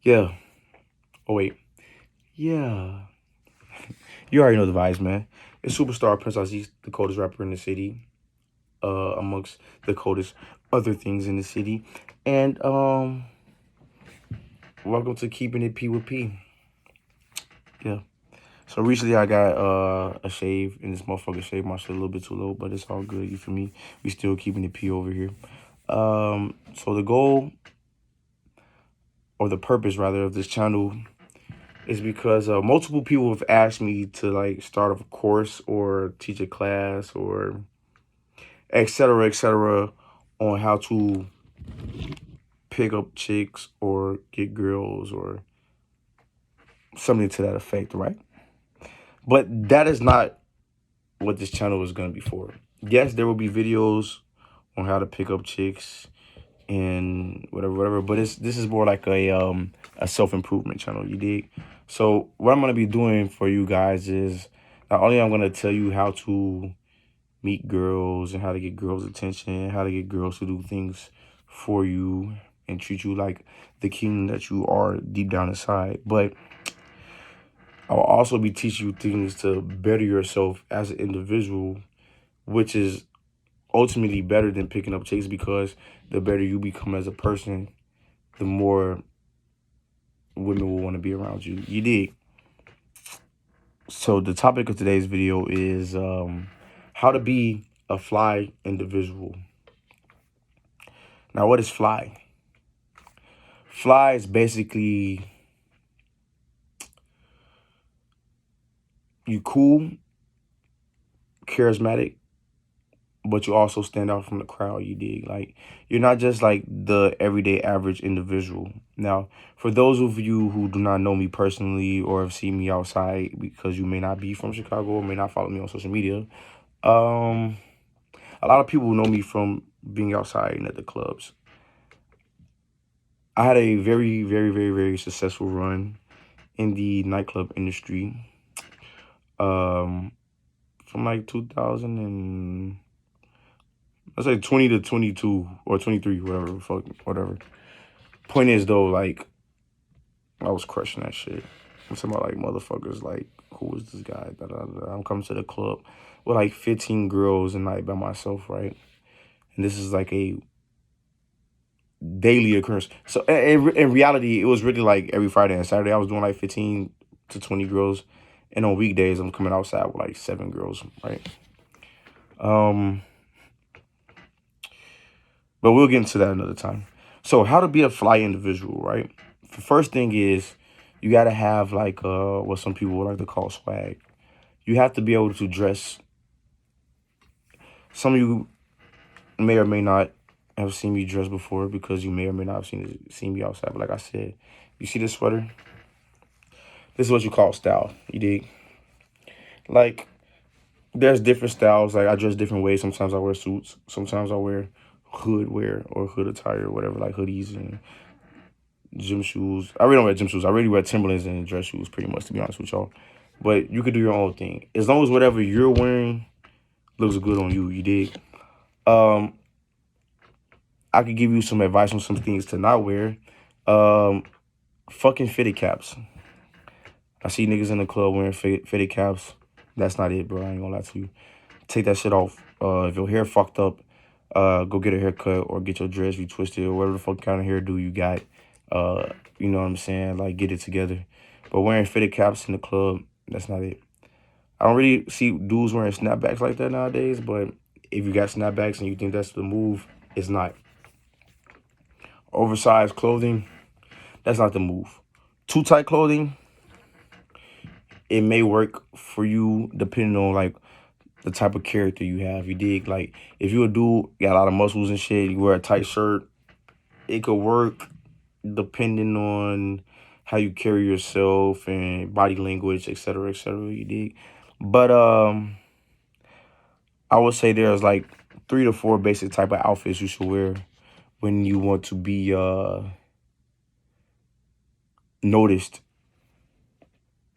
Yeah. Oh, wait. Yeah. You already know the vibes, man. It's Superstar Prince Aziz, the coldest rapper in the city, amongst the coldest other things in the city. And welcome to Keeping It P with P. Yeah. So recently I got a shave, and this motherfucker shaved my shit a little bit too low, but it's all good. You feel me? We still keeping it P over here. So the goal, or the purpose rather, of this channel is because multiple people have asked me to like start a course or teach a class or et cetera, on how to pick up chicks or get girls or something to that effect, right? But that is not what this channel is going to be for. Yes, there will be videos on how to pick up chicks and whatever, but this is more like a self-improvement channel, you dig? So what I'm going to be doing for you guys is not only I'm going to tell you how to meet girls and how to get girls' attention, how to get girls to do things for you and treat you like the king that you are deep down inside. But I'll also be teaching you things to better yourself as an individual, which is ultimately better than picking up chicks, because the better you become as a person, the more women will want to be around you. You dig? So the topic of today's video is how to be a fly individual. Now, what is fly? Fly is basically you cool, charismatic, but you also stand out from the crowd, you dig? Like, you're not just like the everyday average individual. Now, for those of you who do not know me personally or have seen me outside, because you may not be from Chicago or may not follow me on social media, a lot of people know me from being outside and at the clubs. I had a very successful run in the nightclub industry from like 2000 and let's say 20 to 22 or 23, whatever, fuck, whatever. Point is though, like, I was crushing that shit. I'm talking about like motherfuckers like, who is this guy? Da, da, da. I'm coming to the club with like 15 girls a night by myself, right? And this is like a daily occurrence. So in reality, it was really like every Friday and Saturday I was doing like 15 to 20 girls. And on weekdays, I'm coming outside with like 7 girls, right? But we'll get into that another time. So how to be a fly individual, right? The first thing is you got to have like what some people would like to call swag. You have to be able to dress. Some of you may or may not have seen me dress before, because you may or may not have seen me outside. But like I said, you see this sweater? This is what you call style. You dig? Like, there's different styles. Like, I dress different ways. Sometimes I wear suits. Sometimes I wear hood wear or hood attire or whatever, like hoodies and gym shoes. I really don't wear gym shoes. I really wear Timberlands and dress shoes, pretty much, to be honest with y'all. But you could do your own thing. As long as whatever you're wearing looks good on you, you dig? I could give you some advice on some things to not wear. Fucking fitted caps. I see niggas in the club wearing fitted caps. That's not it, bro. I ain't gonna lie to you. Take that shit off. If your hair fucked up, go get a haircut or get your dress retwisted or whatever the fuck kind of hairdo you got. You know what I'm saying? Like, get it together. But wearing fitted caps in the club, that's not it. I don't really see dudes wearing snapbacks like that nowadays, but if you got snapbacks and you think that's the move, it's not. Oversized clothing, that's not the move. Too tight clothing, it may work for you depending on like the type of character you have. You dig? Like, if you a dude, got a lot of muscles and shit, you wear a tight shirt, it could work depending on how you carry yourself and body language, et cetera, you dig? But I would say there's like 3 to 4 basic type of outfits you should wear when you want to be noticed.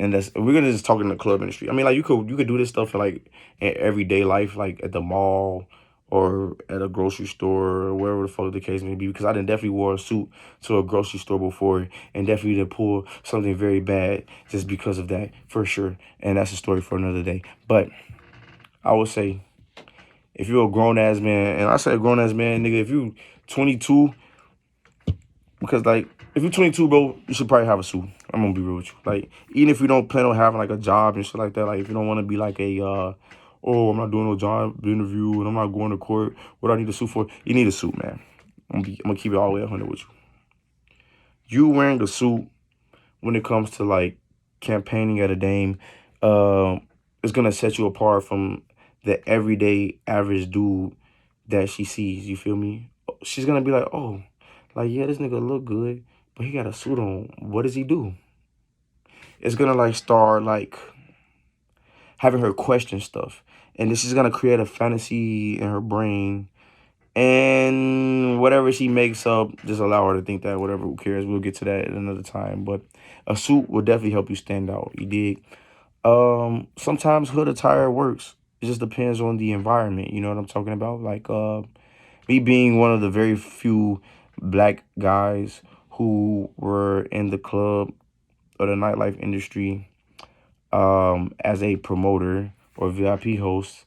And that's, we're gonna just talk in the club industry. I mean, like, you could do this stuff in like in everyday life, like at the mall or at a grocery store or wherever the fuck the case may be, because I done definitely wore a suit to a grocery store before and definitely did pull something very bad just because of that, for sure. And that's a story for another day. But I would say, if you're a grown-ass man, and I say a grown-ass man, nigga, if you 22, because, like, if you're 22, bro, you should probably have a suit. I'm gonna be real with you. Like, even if you don't plan on having, like, a job and shit like that, like, if you don't want to be, like, oh, I'm not doing no job interview and I'm not going to court, what do I need a suit for? You need a suit, man. I'm gonna keep it all the way 100 with you. You wearing a suit when it comes to, like, campaigning at a Dame, it's gonna set you apart from the everyday average dude that she sees. You feel me? She's gonna be like, oh, like, yeah, this nigga look good, but he got a suit on. What does he do? It's gonna, like, start, like, having her question stuff. And this is gonna create a fantasy in her brain. And whatever she makes up, just allow her to think that, whatever, who cares? We'll get to that at another time. But a suit will definitely help you stand out. You dig? Sometimes hood attire works. It just depends on the environment. You know what I'm talking about? Like, me being one of the very few black guys who were in the club or the nightlife industry, as a promoter or VIP host,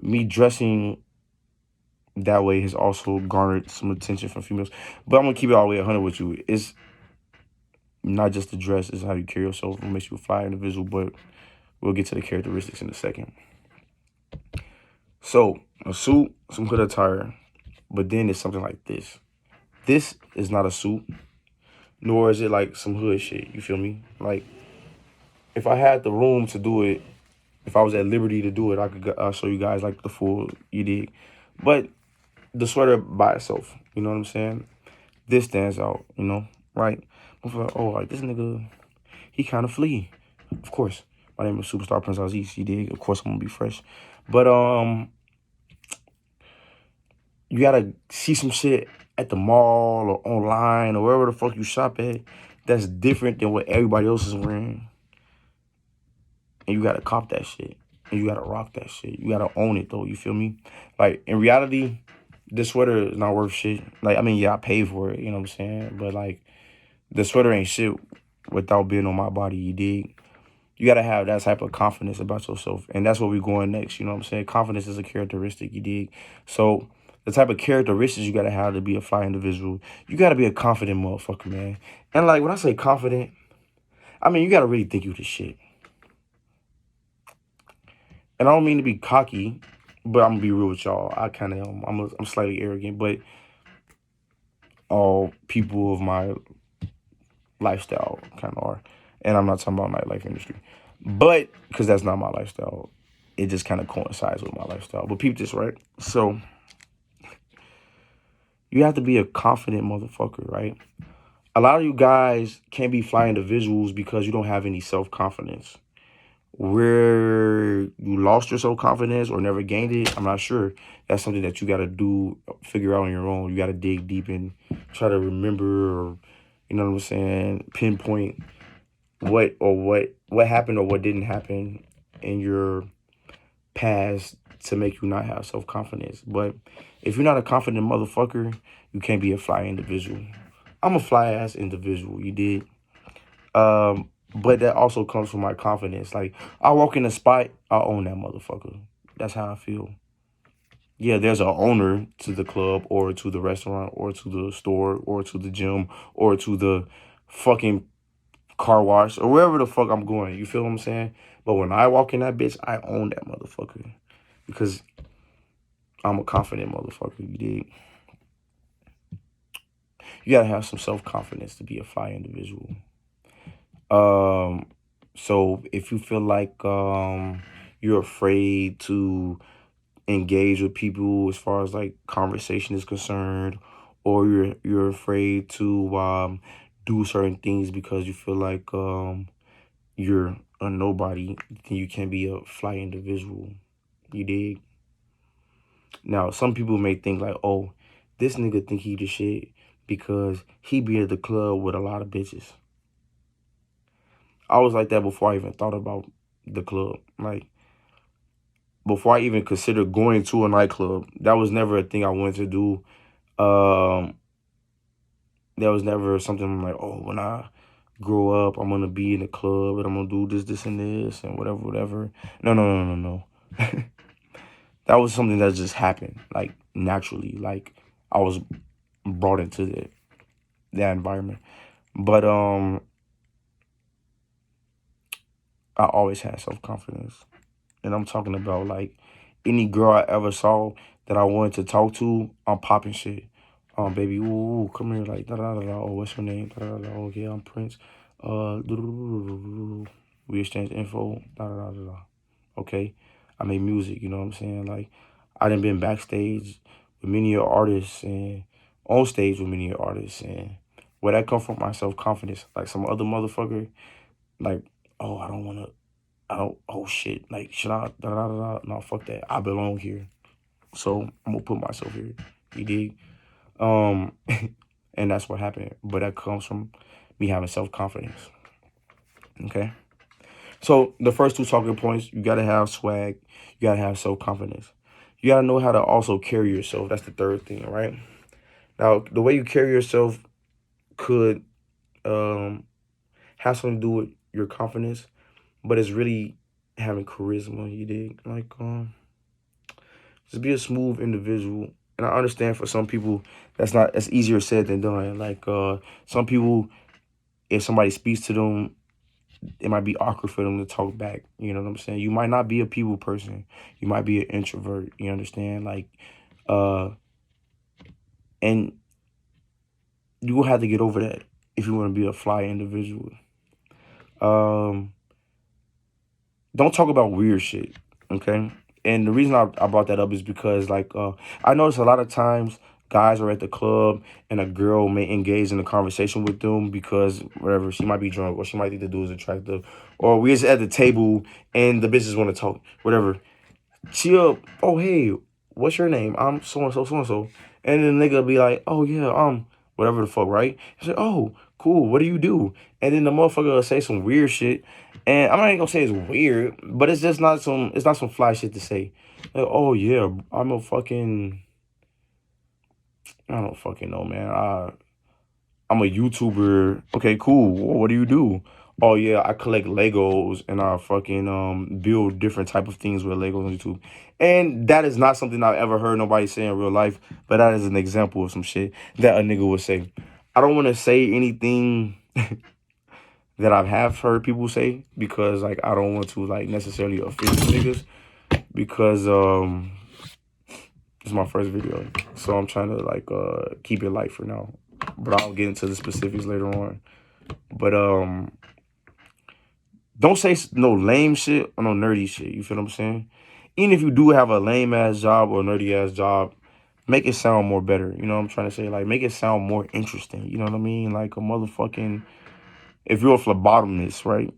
me dressing that way has also garnered some attention from females. But I'm gonna keep it all the way 100 with you. It's not just the dress, it's how you carry yourself. What makes you a fly individual, but we'll get to the characteristics in a second. So, a suit, some hood attire, but then it's something like this. This is not a suit, nor is it like some hood shit, you feel me? Like, if I had the room to do it, if I was at liberty to do it, I could show you guys, like, the full, you dig? But the sweater by itself, you know what I'm saying? This stands out, you know, right? Oh, like, this nigga, he kind of flee. Of course, my name is Superstar Prince Aziz, you dig? Of course, I'm gonna be fresh. But, you gotta see some shit at the mall or online or wherever the fuck you shop at that's different than what everybody else is wearing. And you gotta cop that shit. And you gotta rock that shit. You gotta own it, though, you feel me? Like, in reality, this sweater is not worth shit. Like, I mean, yeah, I paid for it, you know what I'm saying? But, like, the sweater ain't shit without being on my body, you dig? You gotta have that type of confidence about yourself. And that's where we're going next, you know what I'm saying? Confidence is a characteristic, you dig? So, the type of characteristics you gotta have to be a fly individual, you gotta be a confident motherfucker, man. And, like, when I say confident, I mean, you gotta really think you the shit. And I don't mean to be cocky, but I'm gonna be real with y'all. I kind of am. I'm slightly arrogant, but all people of my lifestyle kind of are. And I'm not talking about nightlife industry, but because that's not my lifestyle, it just kind of coincides with my lifestyle. But peep this, right? So you have to be a confident motherfucker, right? A lot of you guys can't be fly individuals because you don't have any self-confidence. Where you lost your self-confidence or never gained it, I'm not sure. That's something that you got to figure out on your own. You got to dig deep and try to remember, or, you know what I'm saying, pinpoint what happened or what didn't happen in your past to make you not have self-confidence. But if you're not a confident motherfucker, you can't be a fly individual. I'm a fly-ass individual, you did. But that also comes from my confidence. Like, I walk in a spot, I own that motherfucker. That's how I feel. Yeah, there's an owner to the club or to the restaurant or to the store or to the gym or to the fucking car wash or wherever the fuck I'm going. You feel what I'm saying? But when I walk in that bitch, I own that motherfucker because I'm a confident motherfucker, you dig? You gotta have some self-confidence to be a fly individual. So if you feel like you're afraid to engage with people as far as like conversation is concerned, or you're afraid to do certain things because you feel like you're a nobody, then you can be a fly individual. You dig? Now, some people may think like, oh, this nigga think he the shit because he be at the club with a lot of bitches. I was like that before I even thought about the club. Like, before I even considered going to a nightclub, that was never a thing I wanted to do. That was never something I'm like, oh, when I grow up, I'm gonna be in the club and I'm gonna do this, and this, and whatever. No, no, no, no, no. That was something that just happened, like naturally. Like I was brought into that environment. But I always had self-confidence. And I'm talking about like any girl I ever saw that I wanted to talk to, I'm popping shit. Baby, ooh, come here, like, da da da da. Oh, what's your name? Da da da. Oh, yeah, I'm Prince. We exchange info. Da da da da da. Okay, I make music. You know what I'm saying? Like, I done been backstage with many of artists and on stage with many artists, and where that come from, my self confidence. Like some other motherfucker, like, oh, I don't wanna. I don't, oh shit, like, should I, da da da da? No, fuck that. I belong here. So I'm gonna put myself here. You dig? Um, and that's what happened. But that comes from me having self-confidence. Okay? So the first two talking points, you gotta have swag, you gotta have self-confidence. You gotta know how to also carry yourself. That's the third thing, right? Now, the way you carry yourself could have something to do with your confidence, but it's really having charisma, you dig? Like, just be a smooth individual. And I understand for some people that's easier said than done. Like some people, if somebody speaks to them, it might be awkward for them to talk back. You know what I'm saying? You might not be a people person. You might be an introvert. You understand? Like and you will have to get over that if you want to be a fly individual. Don't talk about weird shit, okay? And the reason I brought that up is because, like, I notice a lot of times guys are at the club and a girl may engage in a conversation with them because, whatever, she might be drunk or she might think the dude is attractive. Or we just at the table and the bitches want to talk, whatever. She'll, oh, hey, what's your name? I'm so-and-so, so-and-so. And then the nigga be like, oh, yeah, whatever the fuck, right? He's like, oh, cool, what do you do? And then the motherfucker will say some weird shit. And I'm not even gonna say it's weird, but it's just not some fly shit to say. Like, oh, yeah, I'm a fucking, I don't fucking know, man. I'm a YouTuber. Okay, cool. Well, what do you do? Oh yeah, I collect Legos and I fucking build different type of things with Legos on YouTube. And that is not something I've ever heard nobody say in real life, but that is an example of some shit that a nigga would say. I don't want to say anything that I have heard people say because like I don't want to like necessarily offend niggas because it's my first video. So I'm trying to like keep it light for now. But I'll get into the specifics later on. But don't say no lame shit or no nerdy shit. You feel what I'm saying? Even if you do have a lame ass job or nerdy ass job, make it sound more better. You know what I'm trying to say? Like make it sound more interesting. You know what I mean? Like a motherfucking, if you're a phlebotomist, right?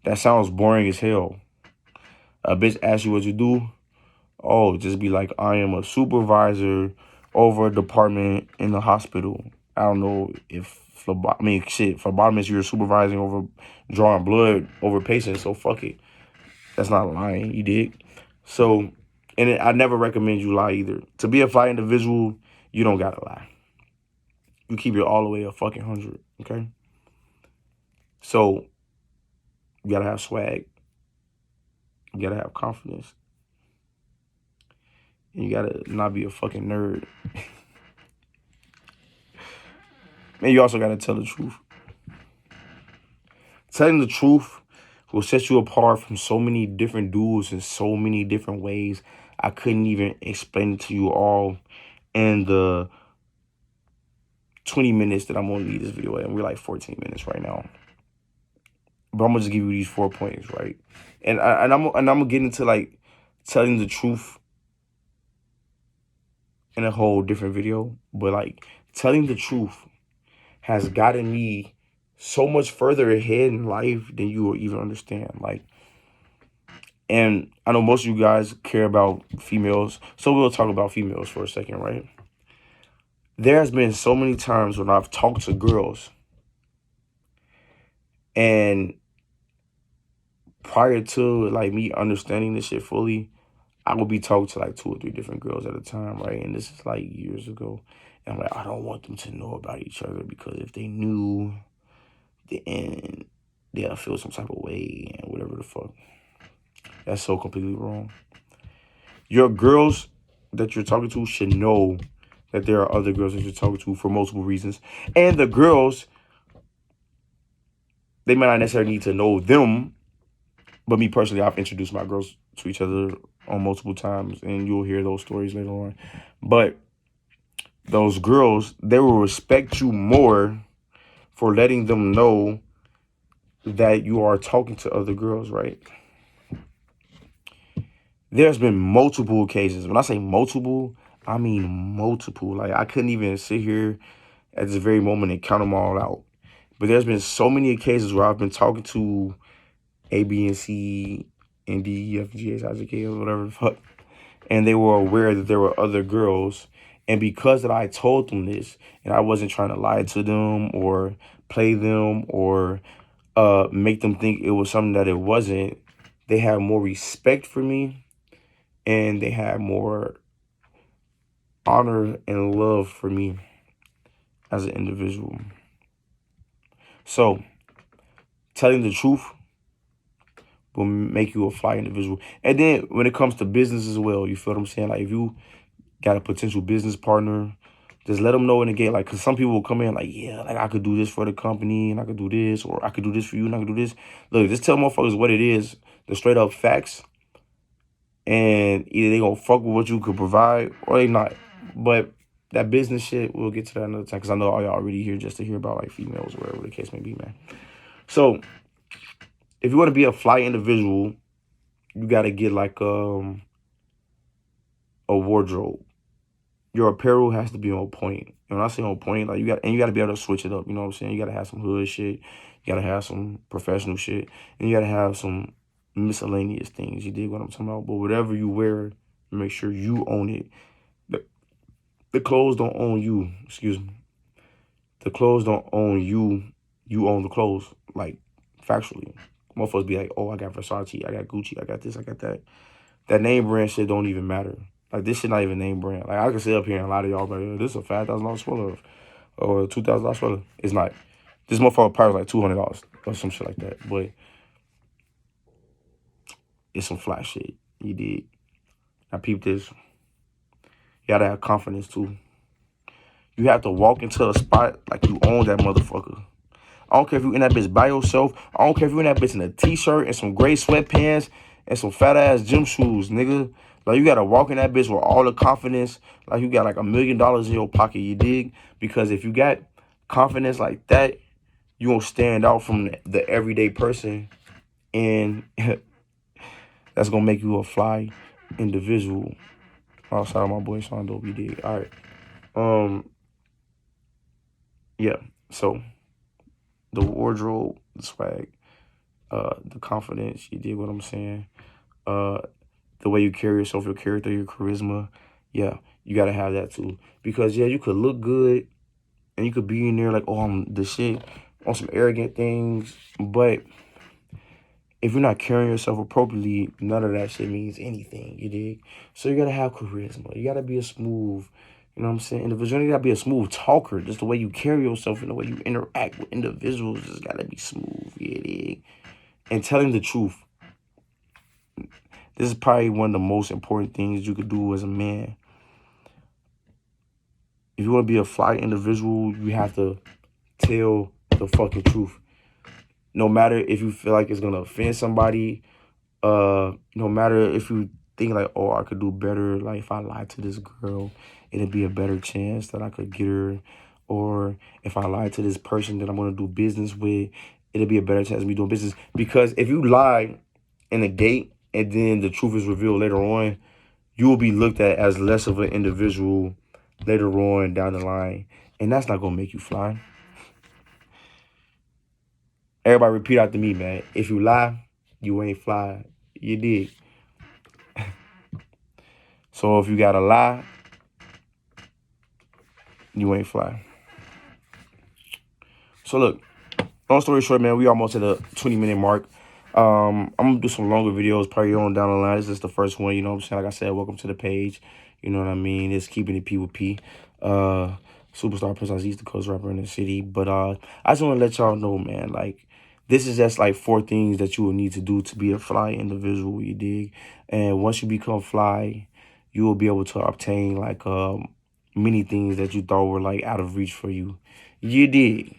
That sounds boring as hell. A bitch asks you what you do. Oh, just be like, I am a supervisor over a department in the hospital. I don't know if, phlebotomist, you're supervising over drawing blood over patients, so fuck it. That's not lying, you dig? So, I never recommend you lie either. To be a fly individual, you don't gotta lie. You keep it all the way a fucking 100, okay? So, you gotta have swag. You gotta have confidence. And you gotta not be a fucking nerd. And you also gotta tell the truth. Telling the truth will set you apart from so many different dudes in so many different ways. I couldn't even explain it to you all in the 20 minutes that I'm gonna leave this video at. And we're like 14 minutes right now. But I'm gonna just give you these 4 points, right? And I'm gonna get into like telling the truth in a whole different video. But like telling the truth has gotten me so much further ahead in life than you will even understand. Like, and I know most of you guys care about females, so we'll talk about females for a second, right? There has been so many times when I've talked to girls and prior to like me understanding this shit fully, I would be talking to like 2 or 3 different girls at a time, right? And this is like years ago. And I'm like, I don't want them to know about each other because if they knew, then they'll feel some type of way and whatever the fuck. That's so completely wrong. Your girls that you're talking to should know that there are other girls that you're talking to for multiple reasons. And the girls, they might not necessarily need to know them, but me personally, I've introduced my girls to each other on multiple times, and you'll hear those stories later on. But those girls, they will respect you more for letting them know that you are talking to other girls, right? There's been multiple occasions. When I say multiple, I mean multiple. Like, I couldn't even sit here at this very moment and count them all out. But there's been so many occasions where I've been talking to A, B, and C, and D, E, F, G, H, I, J, K, whatever the fuck. And they were aware that there were other girls. And because that I told them this, and I wasn't trying to lie to them or play them or make them think it was something that it wasn't, they have more respect for me and they have more honor and love for me as an individual. So, telling the truth will make you a fly individual. And then when it comes to business as well, you feel what I'm saying? Like, if you got a potential business partner, just let them know in the gate. Like, because some people will come in like, yeah, like I could do this for the company and I could do this, or I could do this for you and I could do this. Look, just tell motherfuckers what it is, the straight up facts. And either they gonna fuck with what you could provide or they not. But that business shit, we'll get to that another time because I know all y'all already here just to hear about like females or whatever the case may be, man. So if you want to be a fly individual, you gotta get like a wardrobe. Your apparel has to be on point. And when I say on point, like you got to be able to switch it up. You know what I'm saying? You gotta have some hood shit, you gotta have some professional shit, and you gotta have some miscellaneous things. You dig what I'm talking about? But whatever you wear, make sure you own it. The clothes don't own you. Excuse me. The clothes don't own you. You own the clothes. Like, factually. Motherfuckers be like, oh, I got Versace, I got Gucci, I got this, I got that. That name brand shit don't even matter. Like, this shit not even name brand. Like, I can sit up here and a lot of y'all be like, this is a $5,000 sweater or a $2,000 sweater. It's not. This motherfucker probably like $200 or some shit like that. But it's some fly shit. You did. Now, peep this. You gotta have confidence, too. You have to walk into a spot like you own that motherfucker. I don't care if you in that bitch by yourself. I don't care if you in that bitch in a t-shirt and some gray sweatpants and some fat ass gym shoes, nigga. Like, you gotta walk in that bitch with all the confidence. Like, you got like $1 million in your pocket, you dig? Because if you got confidence like that, you won't stand out from the everyday person. And that's gonna make you a fly individual. Outside of my boy Sean Dope, you dig? All right. Yeah. So the wardrobe, the swag, the confidence, you dig what I'm saying? The way you carry yourself, your character, your charisma, yeah, you gotta have that too. Because yeah, you could look good and you could be in there like, oh, I'm the shit on some arrogant things, but if you're not carrying yourself appropriately, none of that shit means anything, you dig? So you gotta have charisma. You gotta be a smooth, you know what I'm saying? Individual, you gotta be a smooth talker. Just the way you carry yourself and the way you interact with individuals just gotta be smooth, you dig? And telling the truth. This is probably one of the most important things you could do as a man. If you want to be a fly individual, you have to tell the fucking truth. No matter if you feel like it's going to offend somebody, no matter if you think like, oh, I could do better, like if I lie to this girl, it'd be a better chance that I could get her. Or if I lie to this person that I'm going to do business with, it'd be a better chance of me doing business. Because if you lie in the gate and then the truth is revealed later on, you will be looked at as less of an individual later on down the line. And that's not going to make you fly. Everybody repeat after me, man. If you lie, you ain't fly. You dig? So if you got to lie, you ain't fly. So look, long story short, man, we almost at the 20-minute mark. I'm gonna do some longer videos probably on down the line. This is the first one, you know what I'm saying? Like I said, welcome to the page. You know what I mean? It's keeping it P with P. Superstar Prince Aziz, the coolest rapper in the city. But I just wanna let y'all know, man, like this is just like 4 things that you will need to do to be a fly individual, you dig? And once you become fly, you will be able to obtain like many things that you thought were like out of reach for you. You dig?